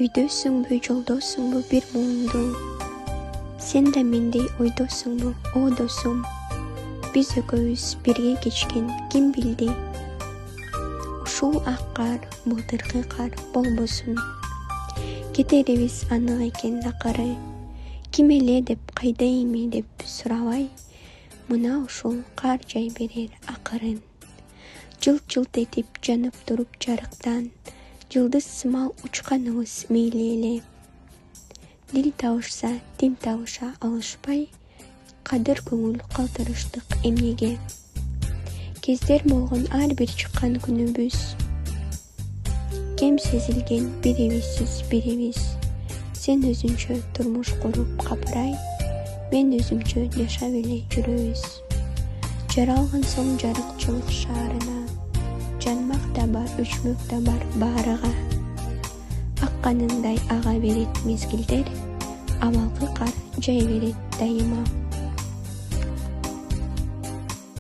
Үйдөсүңбү, жолдосуңбу бир муңду? Сен да мендей ойдосуңбу, о досум? Биз экөөбүз бирге кечкен, ким билди? Ушул ак кар, былтыркы кар болбосун. Кетерибиз анык экен акыры. Ким эле деп, кайда эми деп сурабай, мына ушул кар жай берер акырын. Жылт-жылт этип жанып туруп жарыктан, жылдыз сымал учканыбыз мейли эле. Дил табышса, тил табыша алышпай, кадыр көңүл калтырыштык эмнеге? Кездер болгон ар бир чыккан күнүбүз, кем сезилген бирибизсиз бирибиз. Сен өзүнчө турмуш куруп капырай, мен өзүмчө жашап эле жүрөбүз. Жаралган соң жарыкчылык шаарына, жанмак да бар, өчмөк да бар баарыга. Акканындай ага берет мезгилдер, абалкы кар жай берет дайыма.